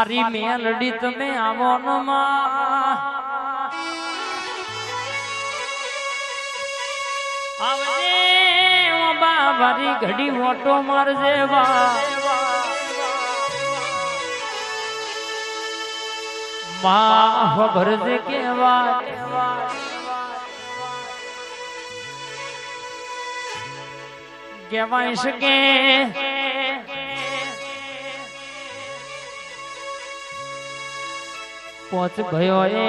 મારી મેલડી તમે આવો નો માં આવજે ઓ બાબારી ઘડી ઓટો મારજે બા માં ભરજે કેવા કહેવાય શકે પોચ ભયો એ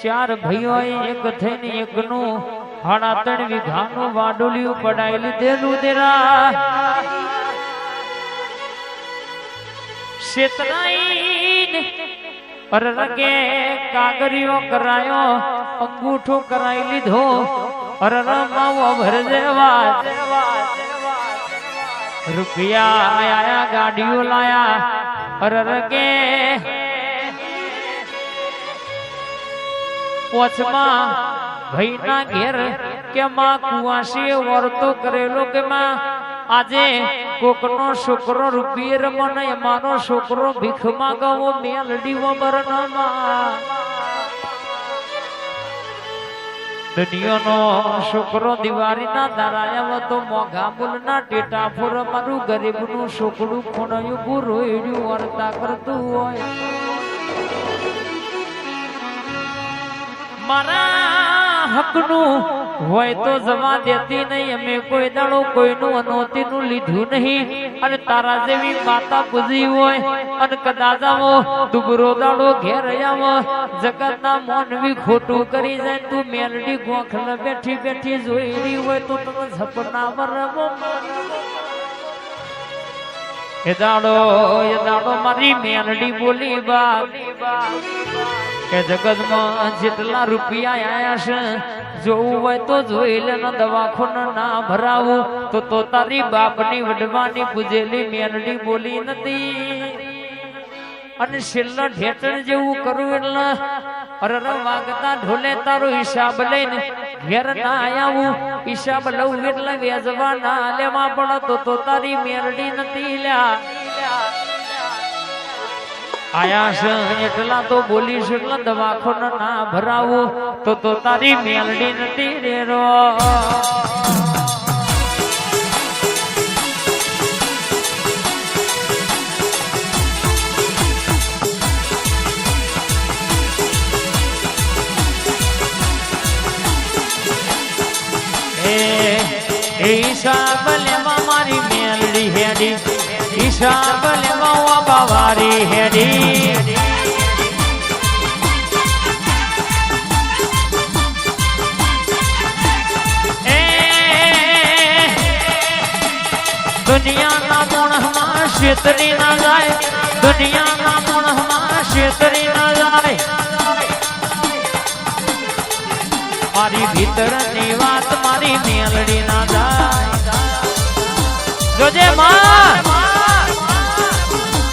ચાર ભયો એક થઈને એકનું 3.5 વીઘાનું વાડોલિયું પડાઈ લીધેલું દેરા શેતરાઈ અરરગે કાગરિયો કરાયો અંગૂઠો કરાઈ લીધો અરરમાવો ભરજે વાત રૂપિયા આયા ગાડીઓ લાયા અરરગે પોચમાં ભાઈના ઘેર કે માં કુવાસી વર્તો કરેલો કે માં આજે કોકનો છોકરો રૂપિયે મને મારો છોકરો ભીખ માંગવો મેલડી વમરનામાં દુનિયાનો છોકરો દિવાળીના દારાયા તો મોઘા મૂલના ટેટા ફોર મારું ગરીબનું છોકરું ખૂણાયું પૂરું વર્તા કરતું હોય મારા હકનું હોય તો જવા દેતી નહીં અમે કોઈ દાડો કોઈનું અનોતીનું લીધું નહીં અને તારા જેવી માતા પૂજી હોય અને કદાચ આવો દુબરો દાડો ઘેર આવો જગતના મોનવી ખોટું કરી જાય તું મેલડી ગોખલ બેઠી બેઠી જોઈ રહી હોય તો તમે સપના વરવો એ દાડો મારી મેલડી બોલી બા કે જગતમાં જેટલા રૂપિયા આયા છે જોવું હોય તો જોઈ લે દવાખાનો ના ભરાવું તો તારી બાપની વડવાની પૂજેલી મેલડી બોલી નથી અને છેલ્લા ઢેટણ જેવું કરું એટલે અરર વાગતા ઢોલે તારો હિસાબ લઈને ઘેર ના આવું હિસાબ લઉં એટલે વેજવા ના લેવા પડતો તો તારી મેલડી નથી લ્યા આયા છે એટલા તો બોલીશ એટલે દવાખાનો ના ભરાવું તો તારી મેલડી નથી રેરો હિસાબ લેવા મારી મેલડી હેડી હિસાબ લેવા બાવારી હેડી દુનિયાના મોણમાં છેતરી ના જાય દુનિયાના મોણમાં છેતરી ના જાય મારી ભીતરની વાત મારી મેલડી ના જાય જોજે માં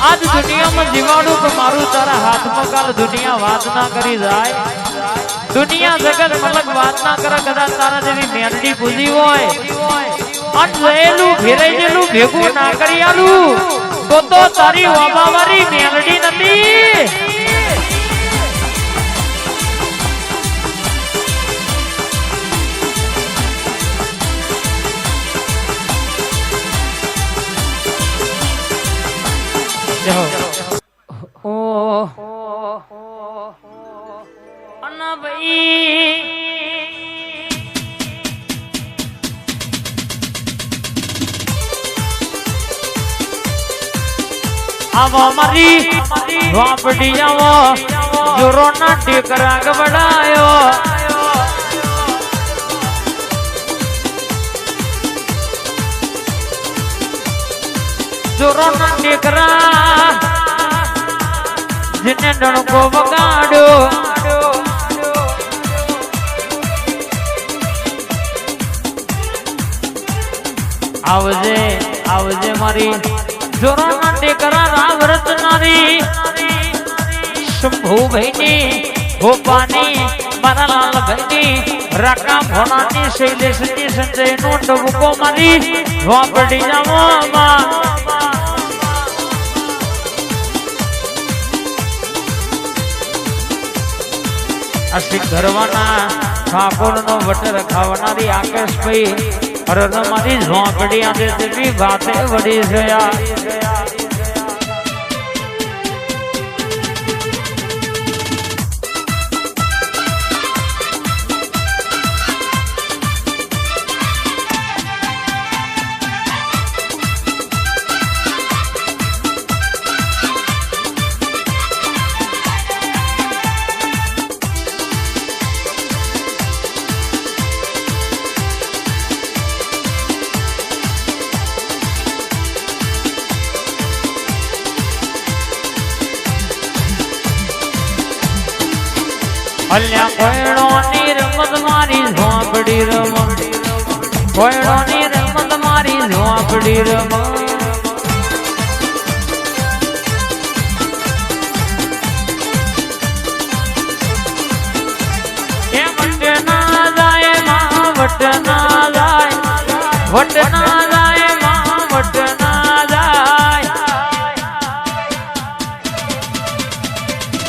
આજ દુનિયામાં જીવાડું કે મારું તારા હાથમાં કાલ દુનિયા વાત ના કરી જાય દુનિયા જગત મલક વાત ના કરે કદાચ તારા જેવી મેલડી પૂજી હોય અન રહેલું ફેરાયેલું ભેગું ના કરી આલું તો તારી વાબાવારી મેલડી નથી ઓ અના ભાઈ આવો મારી વાપડી આવો જોરો ના ટેકરા ગવડાયો જોરો ના ટેકરા જેને ડણકો વગાડ્યો આવજે આવજે મારી જોરાના ટેકરા રાવ રત્નારી શંભુ ભાઈની ગોપાની મારા લાલ ભાઈની રાકા ભોનાની શૈલેષની સંજય નો ડબકો મારી વાપડી જાવામાં અશિક ધરવાના ઠાકોરનો વટર ખાવનારી આકાશભાઈ અરે મારી ઝોંપડી આજે તેવી વાતે વળી ગયા અલ્યા કોયડોની રમત મારી ઝોંપડી રમ કોયડોની રમત મારી ઝોંપડી રમ એ વટ ના જાય માં વટ ના જાય વટ ના જાય માં વટ ના જાય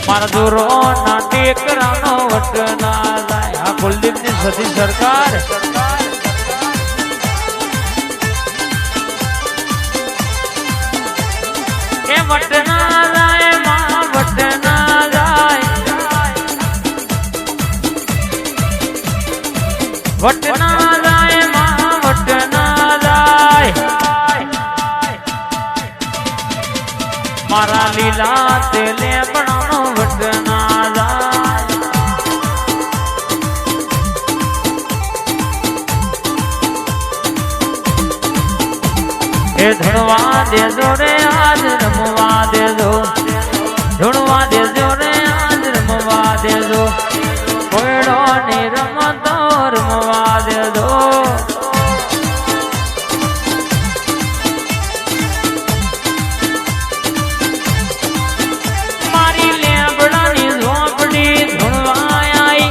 મારા દોરો ના ટેકરાનો વટ ના જાય આ કુલદીપની સતી સરકાર એ વટ ના જાય માં વટ ના જાય વટ ના જાય માં વટ ના જાય મારા લીલા તેલે બનાનો વટ ના જાય એ ધણવા દેજો રે આજ રમવા દેજો ધણવા દેજો રે આજ રમવા દેજો કોયડો ની રમતો રમવા દેજો મારી લેબડાની ઝોંપડી ધણવા આઈ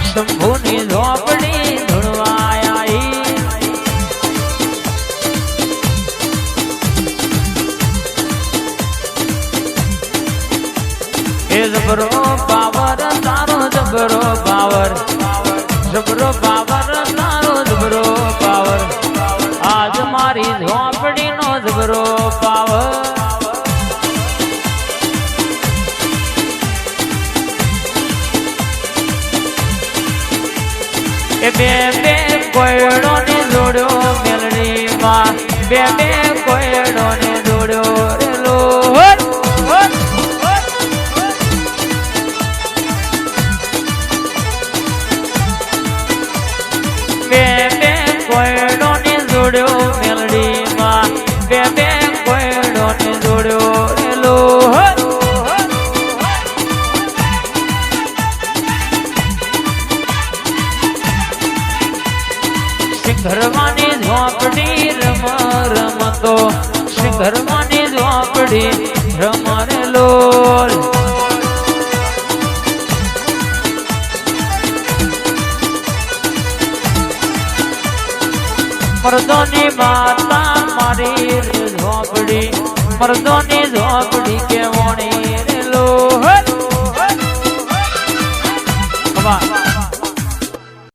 શંભુની ઝોંપડી ધણવા આઈ એ જબરો પાવર તારો જબરો પાવર જબરો પાવર તારો જબરો પાવર આજ મારી ઝોંપડીનો જબરો પાવર એ બે બે કોયડો ને જોડ્યો મેલડીમાં બે બે કોયડો ને જોડ્યો રેલો બે બે કોયડો ને જોડ્યો મેલડીમાં બે બે કોયડો ને જોડ્યો રેલો ઘરવાની ઝોંપડી રમ રમતો ઘરવાની ઝોંપડી રમરે લોલ મર્દોની માતા મારી ઝોંપડી મર્દોની ઝોંપડી કેવો